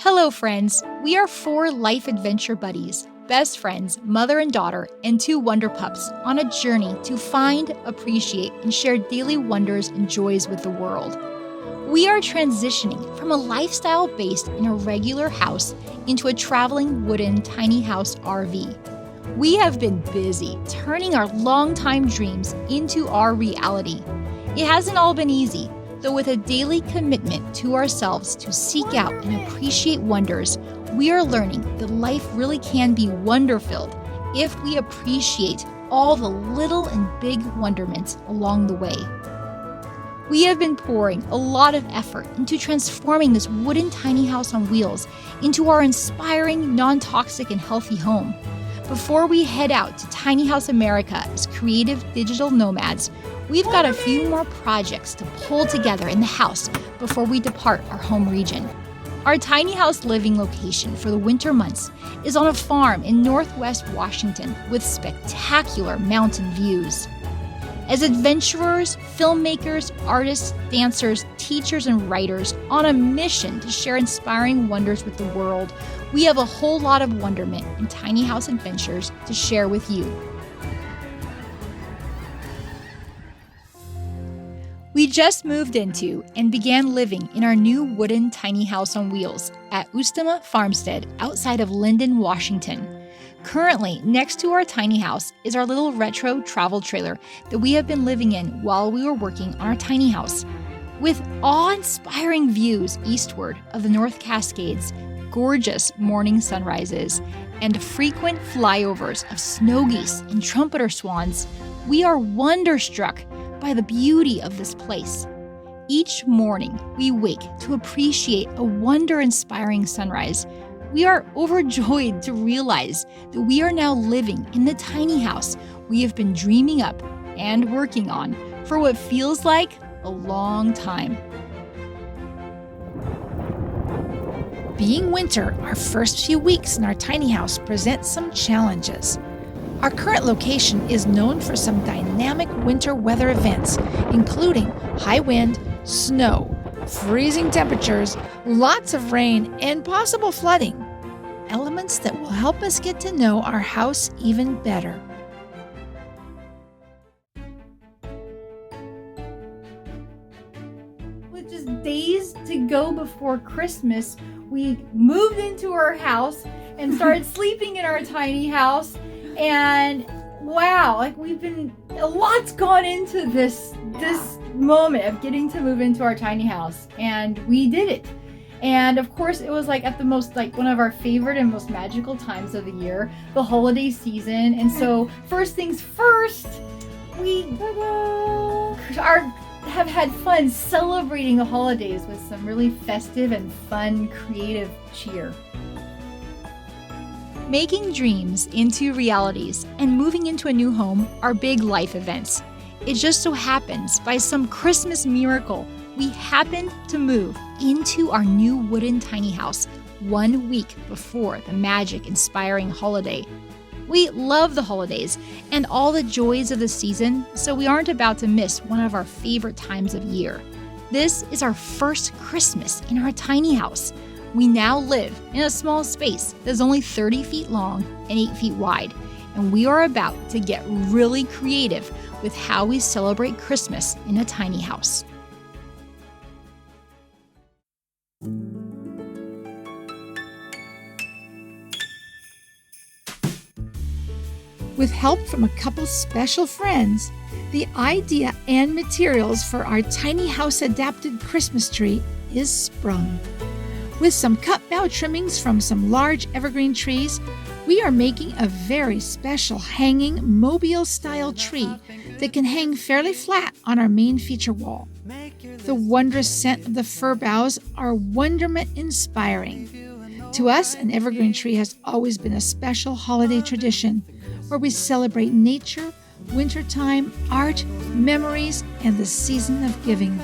Hello, friends. We are 4 life adventure buddies, best friends, mother and daughter, and 2 wonder pups on a journey to find, appreciate, and share daily wonders and joys with the world. We are transitioning from a lifestyle based in a regular house into a traveling wooden tiny house RV. We have been busy turning our longtime dreams into our reality. It hasn't all been easy, though with a daily commitment to ourselves to seek out and appreciate wonders, we are learning that life really can be wonder-filled if we appreciate all the little and big wonderments along the way. We have been pouring a lot of effort into transforming this wooden tiny house on wheels into our inspiring, non-toxic, and healthy home. Before we head out to Tiny House America as creative digital nomads, we've got a few more projects to pull together in the house before we depart our home region. Our tiny house living location for the winter months is on a farm in Northwest Washington with spectacular mountain views. As adventurers, filmmakers, artists, dancers, teachers, and writers on a mission to share inspiring wonders with the world, we have a whole lot of wonderment and tiny house adventures to share with you. We just moved into and began living in our new wooden tiny house on wheels at Ustama Farmstead outside of Linden, Washington. Currently, next to our tiny house is our little retro travel trailer that we have been living in while we were working on our tiny house. With awe-inspiring views eastward of the North Cascades, gorgeous morning sunrises, and frequent flyovers of snow geese and trumpeter swans, we are wonderstruck by the beauty of this place. Each morning, we wake to appreciate a wonder-inspiring sunrise. We are overjoyed to realize that we are now living in the tiny house we have been dreaming up and working on for what feels like a long time. Being winter, our first few weeks in our tiny house presents some challenges. Our current location is known for some dynamic winter weather events, including high wind, snow, freezing temperatures, lots of rain, and possible flooding. Elements that will help us get to know our house even better. With just days to go before Christmas, we moved into our house and started sleeping in our tiny house. And wow, a lot's gone into this moment of getting to move into our tiny house, and we did it. And of course, it was at the most one of our favorite and most magical times of the year, the holiday season. And so first things first, we have had fun celebrating the holidays with some really festive and fun, creative cheer. Making dreams into realities and moving into a new home are big life events. It just so happens, by some Christmas miracle, we happened to move into our new wooden tiny house 1 week before the magic-inspiring holiday. We love the holidays and all the joys of the season, so we aren't about to miss one of our favorite times of year. This is our first Christmas in our tiny house. We now live in a small space that's only 30 feet long and 8 feet wide, and we are about to get really creative with how we celebrate Christmas in a tiny house. With help from a couple special friends, the idea and materials for our tiny house adapted Christmas tree is sprung. With some cut bough trimmings from some large evergreen trees, we are making a very special hanging mobile-style tree that can hang fairly flat on our main feature wall. The wondrous scent of the fir boughs are wonderment-inspiring. To us, an evergreen tree has always been a special holiday tradition where we celebrate nature, wintertime, art, memories, and the season of giving.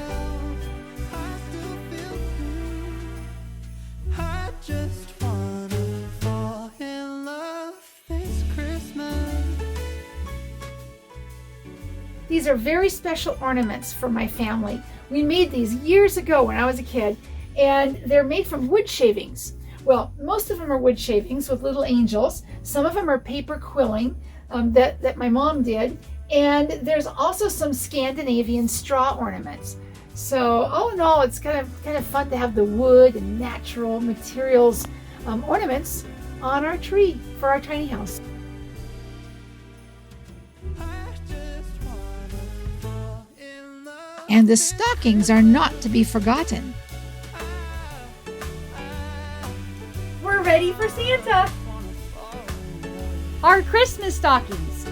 These are very special ornaments for my family. We made these years ago when I was a kid, and they're made from wood shavings. Well, most of them are wood shavings with little angels. Some of them are paper quilling that my mom did. And there's also some Scandinavian straw ornaments. So all in all, it's kind of fun to have the wood and natural materials ornaments on our tree for our tiny house. And the stockings are not to be forgotten. We're ready for Santa! Our Christmas stockings.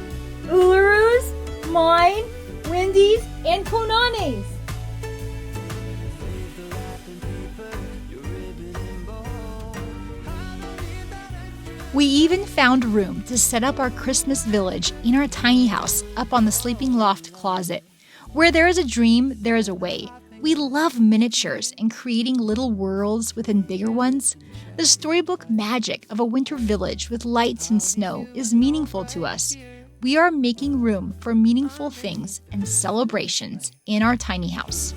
Ularu's, mine, Wendy's, and Konane's. We even found room to set up our Christmas village in our tiny house up on the sleeping loft closet. Where there is a dream, there is a way. We love miniatures and creating little worlds within bigger ones. The storybook magic of a winter village with lights and snow is meaningful to us. We are making room for meaningful things and celebrations in our tiny house.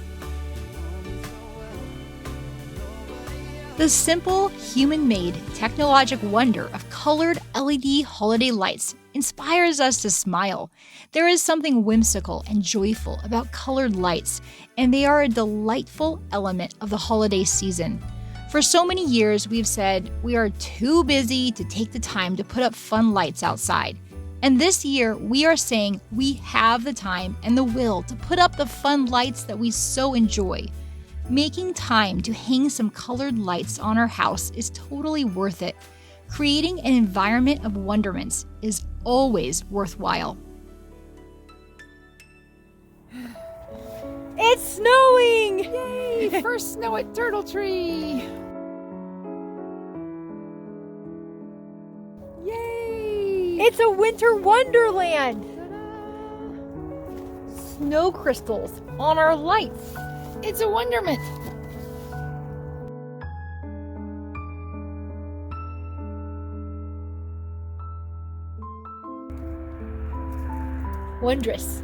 The simple, human-made, technologic wonder of colored LED holiday lights inspires us to smile. There is something whimsical and joyful about colored lights, and they are a delightful element of the holiday season. For so many years, we've said we are too busy to take the time to put up fun lights outside. And this year, we are saying we have the time and the will to put up the fun lights that we so enjoy. Making time to hang some colored lights on our house is totally worth it. Creating an environment of wonderments is always worthwhile. It's snowing! Yay! First snow at Turtle Tree! Yay! It's a winter wonderland! Snow crystals on our lights. It's a wonderment! Wondrous.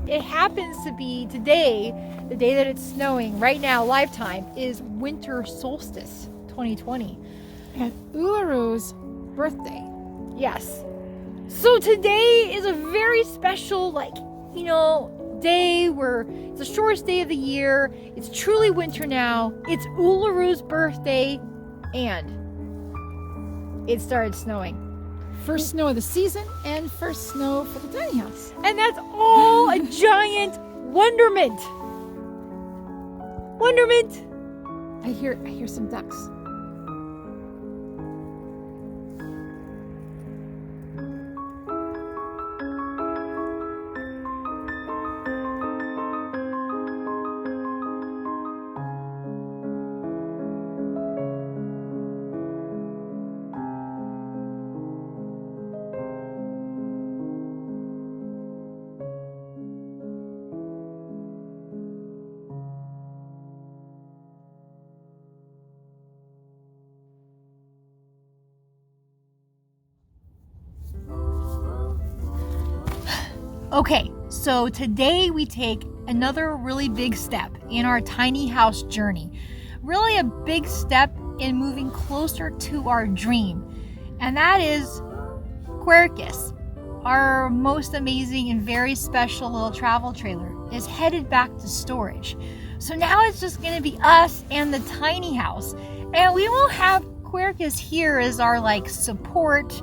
It happens to be today, the day that it's snowing, right now, lifetime, is winter solstice 2020. And Ularu's birthday. Yes. So today is a very special, day where it's the shortest day of the year. It's truly winter now. It's Ularu's birthday, and it started snowing. First snow of the season and first snow for the tiny house. And that's all a giant wonderment. Wonderment. I hear some ducks. Okay, so today we take another really big step in our tiny house journey. Really a big step in moving closer to our dream. And that is Quercus, our most amazing and very special little travel trailer, is headed back to storage. So now it's just going to be us and the tiny house. And we will have Quercus here as our support,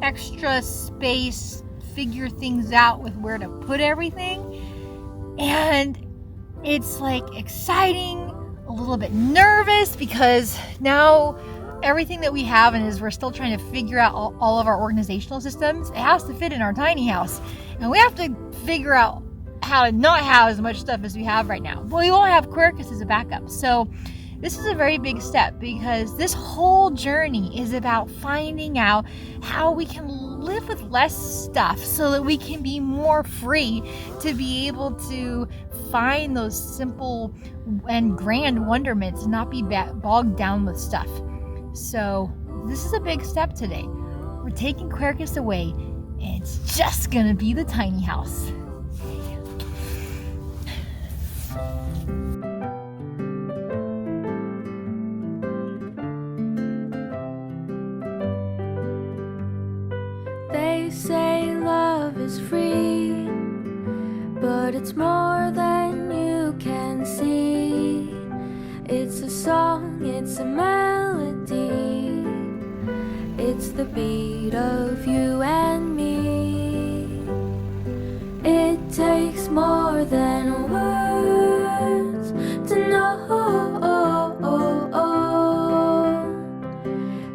extra space, figure things out with where to put everything. And it's exciting, a little bit nervous, because now everything that we have and we're still trying to figure out all of our organizational systems. It has to fit in our tiny house, and we have to figure out how to not have as much stuff as we have right now. But we won't have Quercus as a backup. So this is a very big step, because this whole journey is about finding out how we can live with less stuff so that we can be more free to be able to find those simple and grand wonderments and not be bogged down with stuff. So this is a big step today. We're taking Quercus away, and it's just gonna be the tiny house. but it's more than you can see. It's a song, it's a melody, it's the beat of you and me. It takes more than words to know.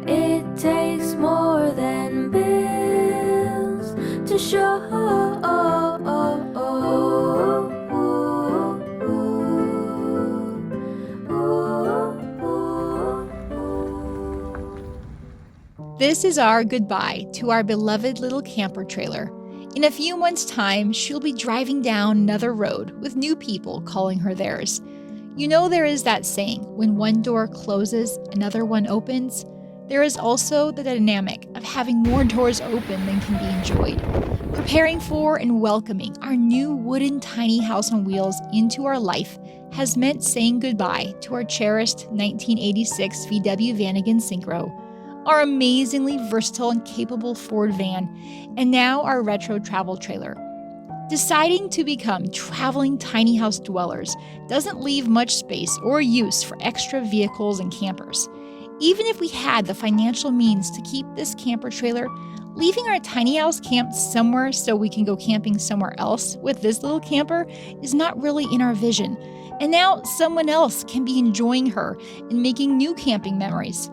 It takes more than bills to show. This is our goodbye to our beloved little camper trailer. In a few months' time, she'll be driving down another road with new people calling her theirs. You know, there is that saying, when one door closes, another one opens. There is also the dynamic of having more doors open than can be enjoyed. Preparing for and welcoming our new wooden tiny house on wheels into our life has meant saying goodbye to our cherished 1986 VW Vanagon Syncro, our amazingly versatile and capable Ford van, and now our retro travel trailer. Deciding to become traveling tiny house dwellers doesn't leave much space or use for extra vehicles and campers. Even if we had the financial means to keep this camper trailer, leaving our tiny house camped somewhere so we can go camping somewhere else with this little camper is not really in our vision. And now someone else can be enjoying her and making new camping memories.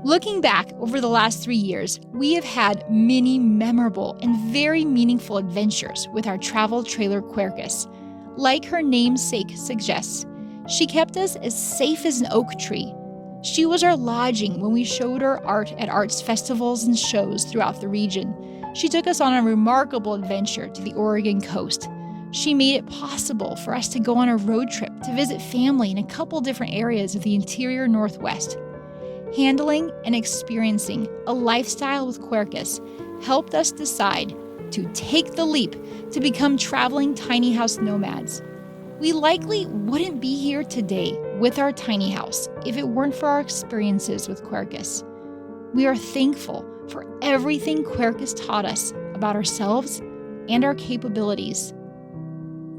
Looking back over the last 3 years, we have had many memorable and very meaningful adventures with our travel trailer Quercus. Like her namesake suggests, she kept us as safe as an oak tree. She was our lodging when we showed her art at arts festivals and shows throughout the region. She took us on a remarkable adventure to the Oregon coast. She made it possible for us to go on a road trip to visit family in a couple different areas of the interior Northwest. Handling and experiencing a lifestyle with Quercus helped us decide to take the leap to become traveling tiny house nomads. We likely wouldn't be here today with our tiny house if it weren't for our experiences with Quercus. We are thankful for everything Quercus taught us about ourselves and our capabilities.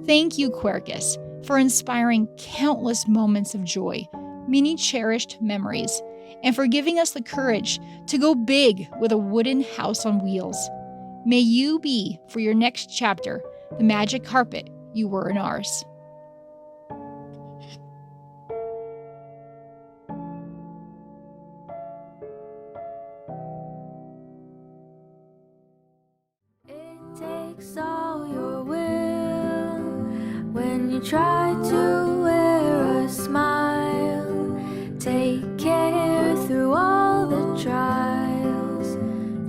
Thank you, Quercus, for inspiring countless moments of joy, many cherished memories, and for giving us the courage to go big with a wooden house on wheels. May you be, for your next chapter, the magic carpet you were in ours. It takes all your will when you try to wear a smile. Take care through all the trials.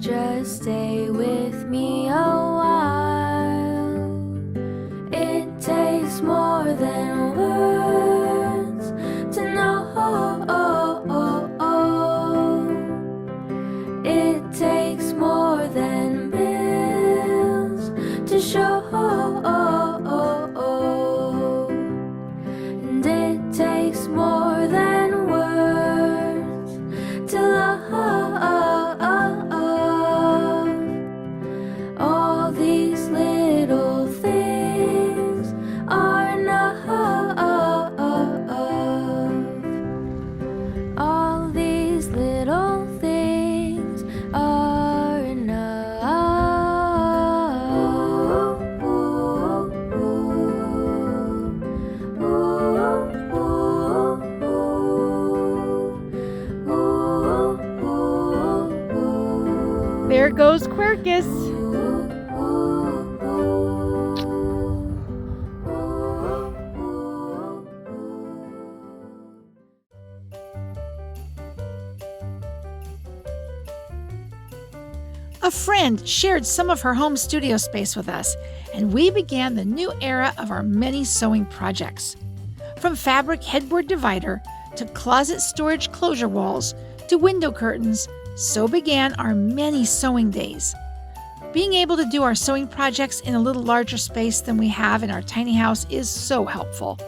Just stay with me a while. It takes more than words to know. It takes more than bills to show. And it takes more than words to love. All these little things are enough. All these little things are enough. There goes Quercus. A friend shared some of her home studio space with us, and we began the new era of our many sewing projects. From fabric headboard divider to closet storage closure walls to window curtains, so began our many sewing days. Being able to do our sewing projects in a little larger space than we have in our tiny house is so helpful.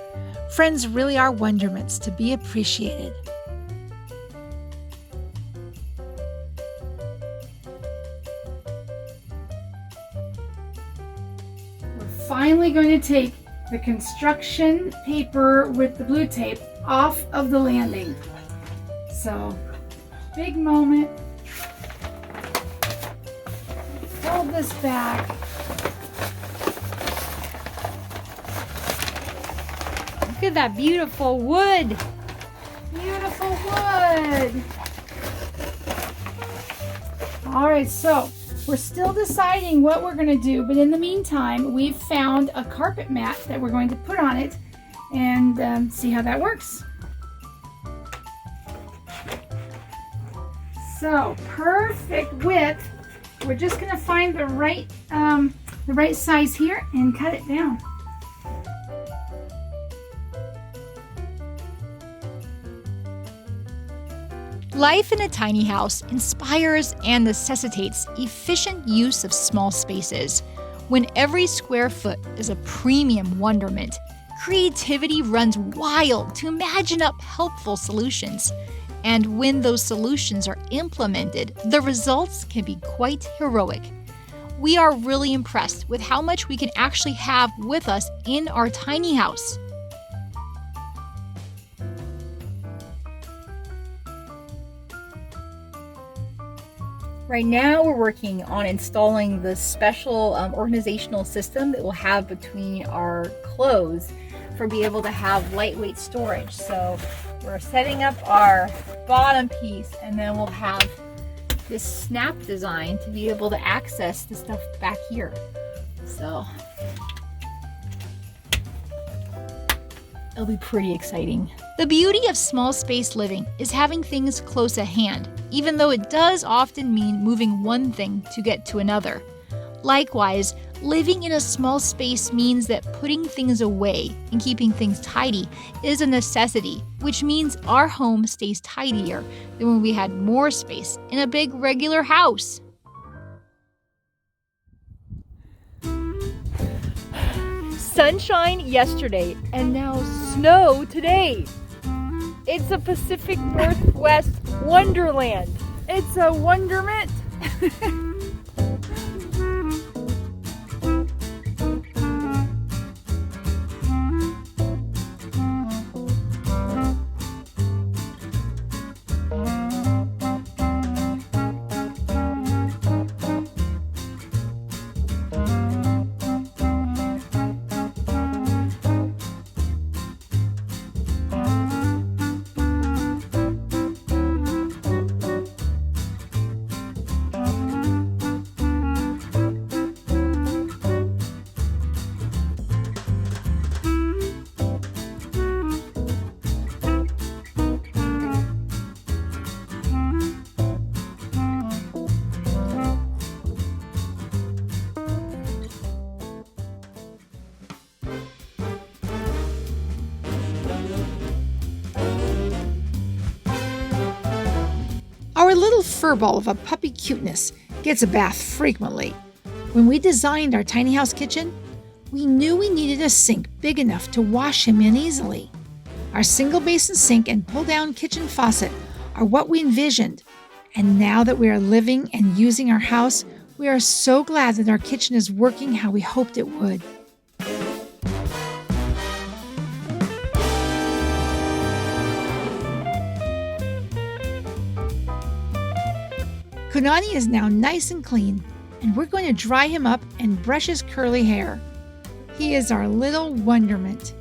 Friends really are wonderments to be appreciated. finally going to take the construction paper with the blue tape off of the landing. So, big moment. Fold this back. Look at that beautiful wood. Beautiful wood. All right, so we're still deciding what we're going to do, but in the meantime, we've found a carpet mat that we're going to put on it and see how that works. So, perfect width. We're just going to find the right size here and cut it down. Life in a tiny house inspires and necessitates efficient use of small spaces. When every square foot is a premium wonderment, creativity runs wild to imagine up helpful solutions. And when those solutions are implemented, the results can be quite heroic. We are really impressed with how much we can actually have with us in our tiny house. Right now, we're working on installing the special organizational system that we'll have between our clothes for be able to have lightweight storage. So we're setting up our bottom piece, and then we'll have this snap design to be able to access the stuff back here. So it'll be pretty exciting. The beauty of small space living is having things close at hand, even though it does often mean moving one thing to get to another. Likewise, living in a small space means that putting things away and keeping things tidy is a necessity, which means our home stays tidier than when we had more space in a big regular house. Sunshine yesterday and now snow today. It's a Pacific Northwest wonderland. It's a wonderment. Our little furball of a puppy cuteness gets a bath frequently. When we designed our tiny house kitchen, we knew we needed a sink big enough to wash him in easily. Our single basin sink and pull-down kitchen faucet are what we envisioned. And now that we are living and using our house, we are so glad that our kitchen is working how we hoped it would. Kunani is now nice and clean, and we're going to dry him up and brush his curly hair. He is our little wonderment.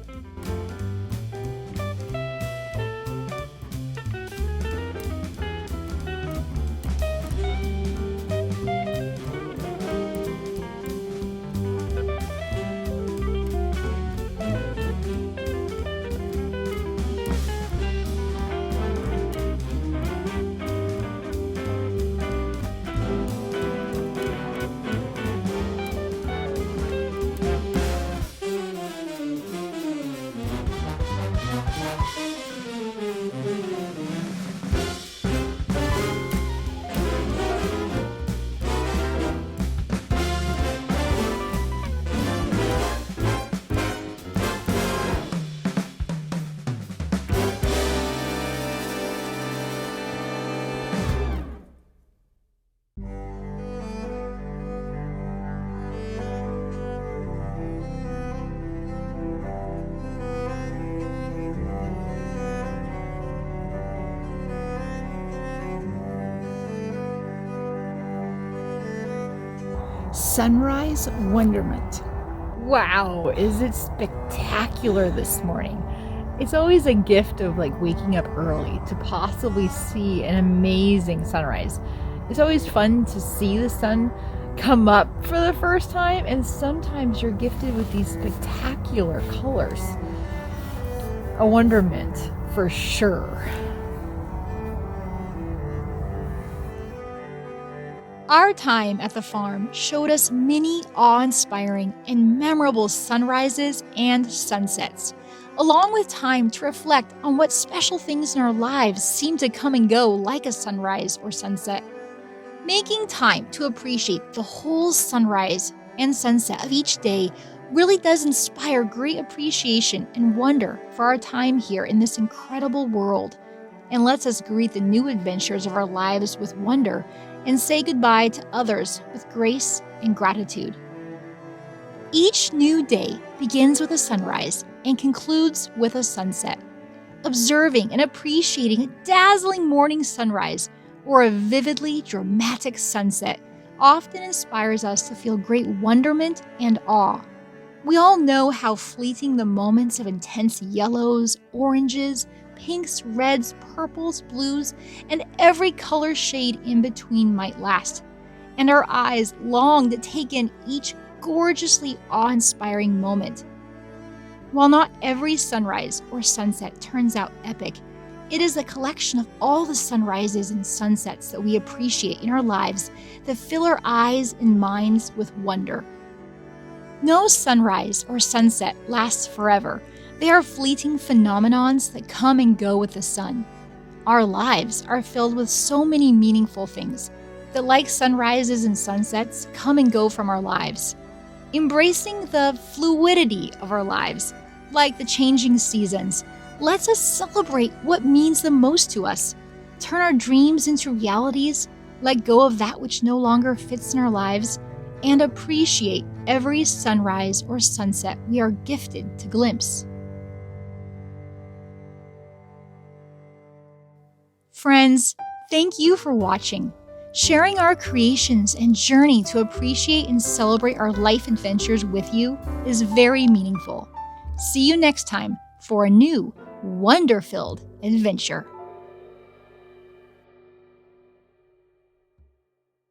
Sunrise Wonderment. Wow, is it spectacular this morning? It's always a gift of waking up early to possibly see an amazing sunrise. It's always fun to see the sun come up for the first time, and sometimes you're gifted with these spectacular colors. A wonderment for sure. Our time at the farm showed us many awe-inspiring and memorable sunrises and sunsets, along with time to reflect on what special things in our lives seem to come and go like a sunrise or sunset. Making time to appreciate the whole sunrise and sunset of each day really does inspire great appreciation and wonder for our time here in this incredible world, and lets us greet the new adventures of our lives with wonder and say goodbye to others with grace and gratitude. Each new day begins with a sunrise and concludes with a sunset. Observing and appreciating a dazzling morning sunrise or a vividly dramatic sunset often inspires us to feel great wonderment and awe. We all know how fleeting the moments of intense yellows, oranges, pinks, reds, purples, blues, and every color shade in between might last, and our eyes long to take in each gorgeously awe-inspiring moment. While not every sunrise or sunset turns out epic, it is a collection of all the sunrises and sunsets that we appreciate in our lives that fill our eyes and minds with wonder. No sunrise or sunset lasts forever. They are fleeting phenomenons that come and go with the sun. Our lives are filled with so many meaningful things that, like sunrises and sunsets, come and go from our lives. Embracing the fluidity of our lives, like the changing seasons, lets us celebrate what means the most to us, turn our dreams into realities, let go of that which no longer fits in our lives, and appreciate every sunrise or sunset we are gifted to glimpse. Friends, thank you for watching. Sharing our creations and journey to appreciate and celebrate our life adventures with you is very meaningful. See you next time for a new, wonder-filled adventure.